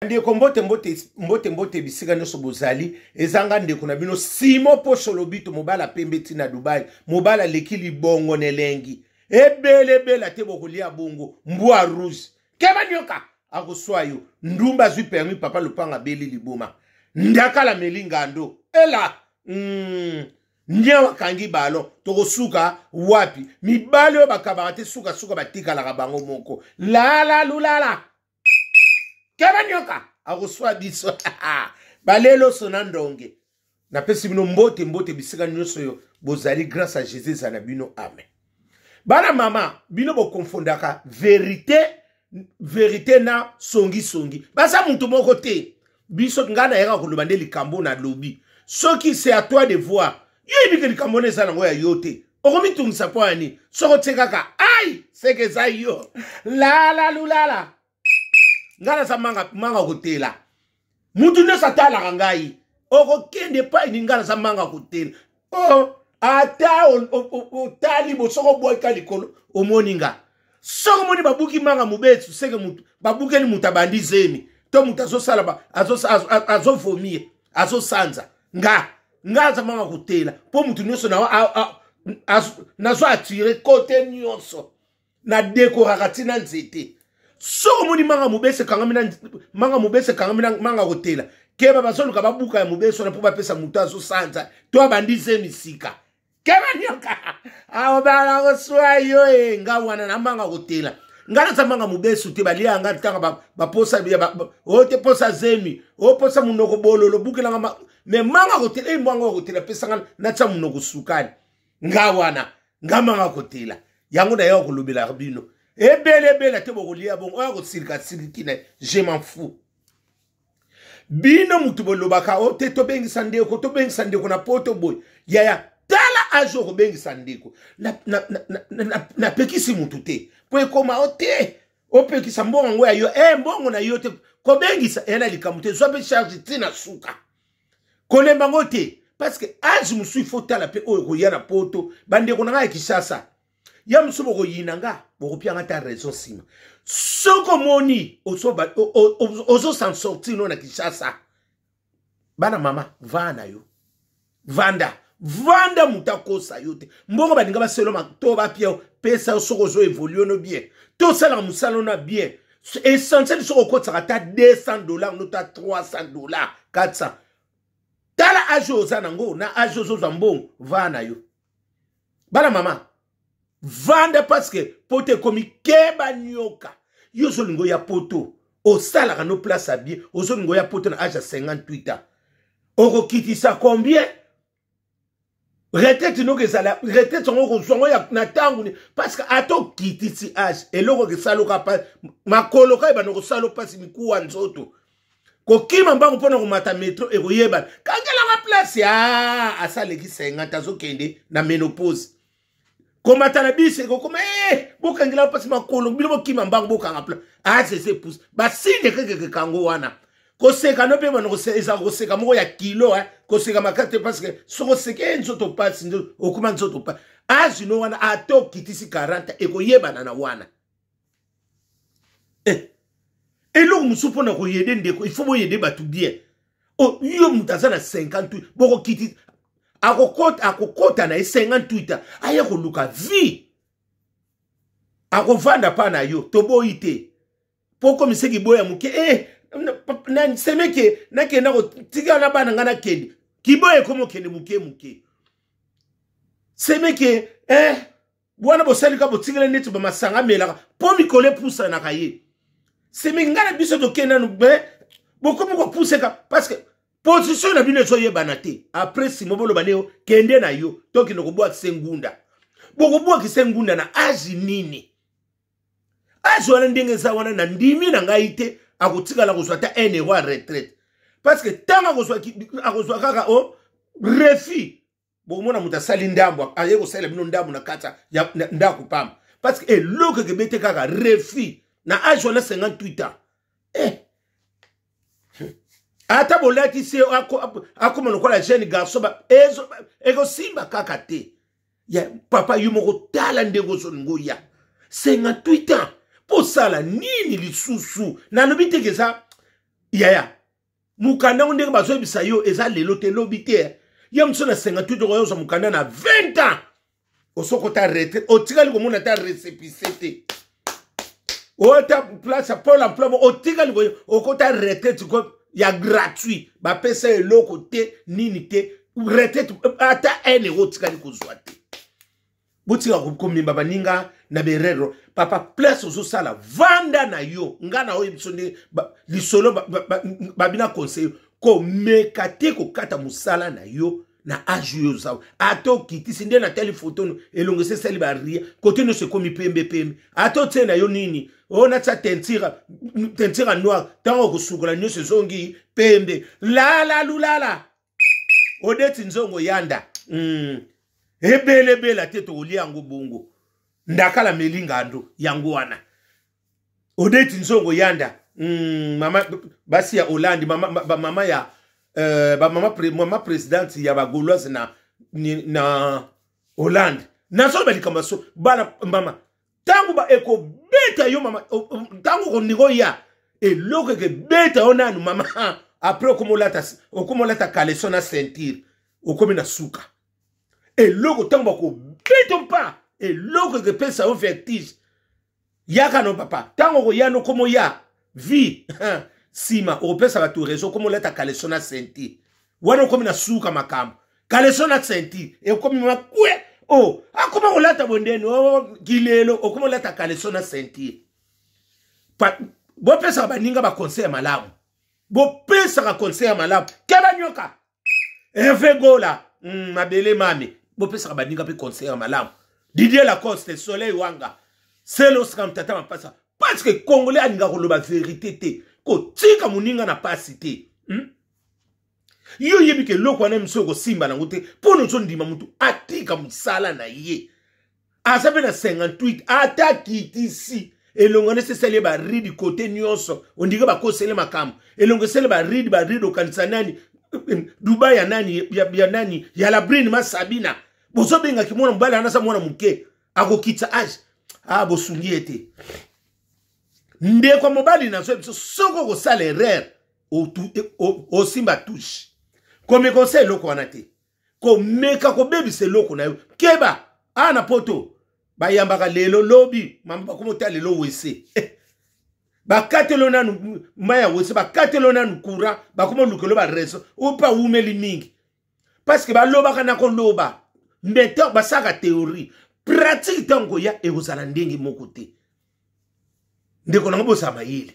Ndeko mbote bisika nyonso bozali ezanga ndeko na bino simo poso lobito mobala pembe tina Dubai mobala leki libongo nelengi ebele te bokolia bongo mbwa rouge keba nyoka akoswayo ndumba zwi permis papa lopanga beli liboma ndakala melinga ndo ela nyawa kangi balo tokosuka wapi mibalo bakabate suka batikala bango moko la lulala keba nyoka akoswa biso balelo sonandonge na pesi bino mbote bisika nyonso yo bozali grâce à Jésus za bino amen. Bana mama bino bo confondaka vérité na songi basa muntu moko te biso ngana yaka koloba nde likambo na lobi soki c'est à toi de voir yo ibike likambo neza nango ya yote okomitungisa po ani soko tsekaka ai seke za yo la lulala ngana sa manga kotela mutu ne satala ngai oko kende pa ni ngana sa manga kotela ata otali bosoko boyka likolo omoninga soko moni babuki manga mubetsu seke mutu babuke ni mutabandi zemi to mutu azosala azovomie azosanza nga za manga kotela po mutu nyonso na zo atire kote nyonso na dekoraka tina nzete soko moni manga mubese kangamina manga hotela keba basoluka babuka ya mubese na po bapesa mutu azosanza to abandi zemi sika keba nyoka bala koswayo nga wana na manga hotela ngana za manga mubese te balia nga tanga baposa ote posa zemi posa munoko bololo bukela nga me manga hotela mbanga hotela pesa nga na tsa munoko sukani nga wana nga manga hotela yango na yo kolobela bino ebele te bokolia bon oya kosirika sirikina je m'en fous bino mutu bolobaka ote tobengisa ndeko na poto boy yaya tala ajo kobengisa ndeko na pekisi mutu te po ekoma ote opekisa mbongo ngo ya yo mbongo na yo te kobengisa ena likamute zobe charge tina suka kolemba ngo te parce que aji musu ifo tala pe oyo koya na poto bandeko na ngai Kishasa ya musu boko yinanga boko pianga ta raison sima soko moni ozo s'en sortir no na Kishasa bana mama vana yo vanda mutakosa yote mbongo baninga baselo to bapia pesa soko zo évolue no bien to sala musalo na bien essentiel soko kotsa ta $200 no ta $300 400 tala ajo zanango na ajo zo zambongo vana yo bana mama vanda parce que pote komi keba nyoka yo zolingo ya poto osala no place à bien ozolingo ya poto na âge 58 ans oko kitisa combien retraite no kesala retraite ngo zongo ya na tangu parce que ato kitisi âge eloko ke saloka pa makolo ka ba no salo pasi mikuwa nzoto ko kima mbango pona ko mata metro e koyeba kangela nga place ya asaleki 50 azokende na ménopause komata na bise ko koma bokangela pasi makolo biloko kima mbango bokanga pla c'est pousse ba sinde keke kango wana ko seka no pe bano ko seka ko seka moko ya kilo ko seka makate parce que soko seka nzoto pasi ndo okuma nzoto pa no wana ato kitisi 40 e ko yebana na wana eloko musupo na ko yede ndeko il faut bo yede batu bien yo mutazana 58 boko kitisi akokota na 58 aya koluka vie akovanda pa na yo toboite poko miseki boya muke na semeke na kenda ko tika na bana ngana kende kiboye komo kende muke semeke bwana bosalika botikela netu ba masanga melaka po mikole pusa na kaye semeke ngana biso to kenda no bokomo ko puseka parce que position na bino so yebana te après si mobolo baneo kende na yo toki no kobwa kisengunda bokobwa kisengunda na aji nini aji wana ndenge za wana na ndimi na ngai te akotikala kozwa ta ene wa retraite parce que tanga kozwa kaka refi bomona mutasali ndambo aye ko sala bino ndambo na kata ya ndako pam parce que eloko ke bete kaka refi na aji wana 58 ans ata bolaki se akoma lokola jeune garçon eko simba kaka te ya papa yo moko tala ndeko so ngoya 58 ans po sala nini lisusu na lobi te keza yaya mukanda ndenge bazo bisa yo eza lelo te lobi te ya mso na 58 royo za mukanda na 20 ans osoko ta retraite otikali komona ta récépissé te ota place pour l'emploi otikali ko okota retraite ko ya gratuit ba pesa eloko te nini te retraite ata ene otikali kozwa te botika komimba baninga na berero papa place ozo sala vanda na yo ngana oyo bisonde lisolo babina conseil ko mekate ko kata musala na yo na aju yo zawo ato kiti sinde na tele photo elongese sali ba ria kote no se komi pembe ato tena yo nini ona tsa tentira noir tango kusukula nyo se zongi pembe la lulala odeti nzongo yanda ebele la teto oliango bongo ndakala melinga ando yango wana odeti nzongo yanda mama basi ya Hollande mama ya mama president ya ba Gauloise na Hollande nazo balikamba so bana mama tangu ba eko beta yo mama tangu ko nigo ya eloko ke beta onanu mama après okomolata caleçon na ceinture okomi na suka eloko tangu ba ko beta mpa eloko ke pesa o vertige yaka no papa tango ko ya no komo ya vi sima o pesa ba tu rezo komo leta caleçon na senti wana komi na suka makambo caleçon na senti e komi makwe oh akoma ko leta bondeni o gilelo o komo leta caleçon na senti pa bo pesa ba ninga ba conseil malamu bo pesa ka conseil malamu keba nyoka efe gola mabele mami bo pesa ba ninga pe conseil malamu Didier Lacoste, Soleil Wanga, c'est l'oscam tata ma passa. Parce que Congolais a n'ga la vérité te. Ko tika muninga na pasité. Yo yebi ke loko ane msoko simba na ngote. Pono chon di mamutu atika musala na ye. Asabe na 58 ata kiti si. Elongane se sele ba ridi kote nyonso. Ondiga ba ko sele makamu. Elonge sele ba ridi o kanisa nani. Dubai ya nani ya nani ya labrini masabina. Bozo benga kimona mbala anasa mwana muke ako kitsa age bosungi ete nde kwa mobali na soko ko sala erreur o simba touche comme conseil loko wanate ko meka ko baby se loko na yo keba ana poto bayambaka lelo lobi mamba ko mota lelo wese bakatelo nanu maya wese bakatelo nanu kura bakomo lukelo ba reso opa umeli mingi parce que ba loba kana ko loba Mbeta basaka théorie pratique tango ya ezala ndenge moko te ndeko na bosa mayele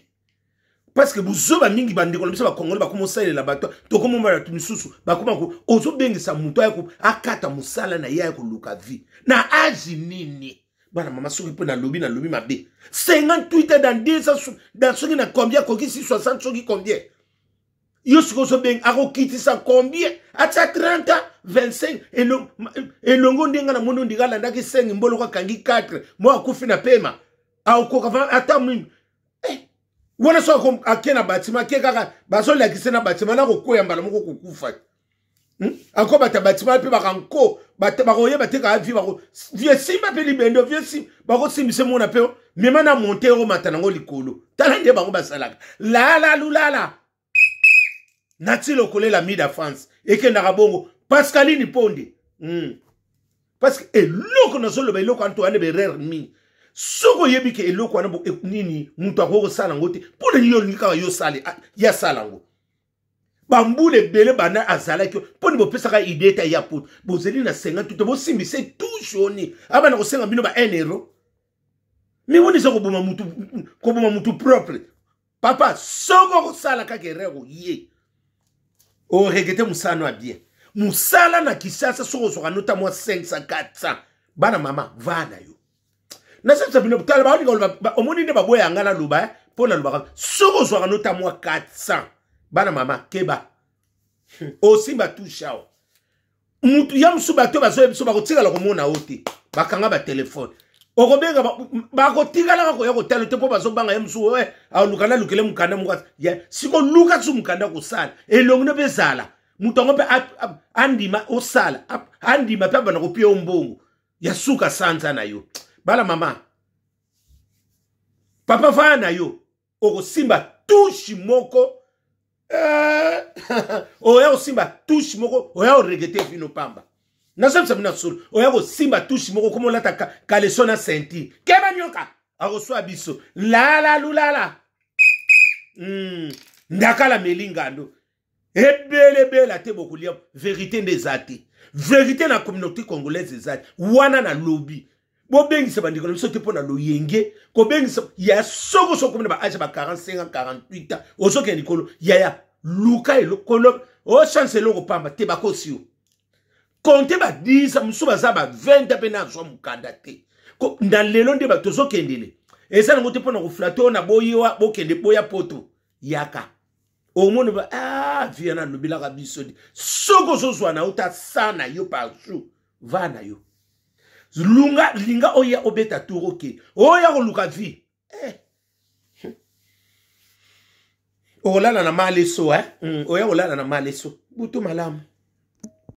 parce que buzoba mingi bandeko na biso ba Congolais ba komosala la bato to komomba tu misusu ba koma ko ozo bengisa muto ayako akata musala na ya ko luka vie na aji nini bana mama soki pe na lobi mabe 58 dans 10 ans dans soki na combien ko 60 soki combien yo siko beng ako kitisa combien acha 30 ans 25 elongo ndenga na mono ndigala ndaki 5 mbolo kwa kangi 4 mo akufi na pema au ko ata mimi wana so ko akena batima ke kaka baso la kisena batima na ko koyamba moko kukufa ako bata batima pe bakanko bata bakoye bateka avi bako vie simba pe libendo vie sim bako simise mona pe mema na montero matana ngo likolo tala nde bango basalaka la lulala natilo kolela mida France ekenda kabongo Pascaline Ponde. Parce que eloko na zolo ba eloko Antoine Berer mi. Soko yebi ke eloko wana nini mutu akoko sala ngote. Pona yo nika yo sale ya sala ngo. Bambule bele bana azala kyo. Poni bo pesa ka ideta ya pot. Bozeli na 50 tout bo simbi c'est tout joni. Aba na ko senga bino ba 1 euro. Mi woni soko boma mutu propre. Papa soko ko sala ka gerero ye. O regete musano a bien. Musala na kisasa soko soka nota mwa 500 400 bana mama vana yo na sasa bino tala ba ngolo omoni ne baboya ngala luba pona luba soko soka nota mwa 400 bana mama keba o simba tushao mutu ya msuba to bazo biso bakotika la komona ote bakanga ba telefone okobenga bakotika la ko ya ko talo te po bazo banga ya msu we alukana lukele mukanda muka ya siko luka tsu mukanda ko sala elongo bezala mutongo pe andima osala andima pe bana kopia ombongo ya suka sanza na yo bala mama papa va na yo oko simba tushi moko oya osimba touche moko oya oregete vino pamba nasomisa mina solo oya kosimba touche moko komo lata kaleso na senti keba nyoka akoswa biso lala lulala ndakala melingando ebele te bokulia vérité ndezati vérité na communauté congolaise ezati wana na lobby bobengisa bandiko na biso te pona loyenge ko bengisa ya soko soko mena ba age ba 45 48 osoke nikolo ya luka elokolo o chance eloko pamba te bakosio konte ba 10 musuba za ba 20 pena zo mukanda te ko ndalelo nde ba tozokendele esa ngo te pona ko flato na boyiwa bokende boya poto yaka omone ba viana lobila ka biso soko zozwa na uta sana yo partout va na yo lunga linga oya obeta turoke oya koluka vi olala na maleso oya olala na maleso butu malamu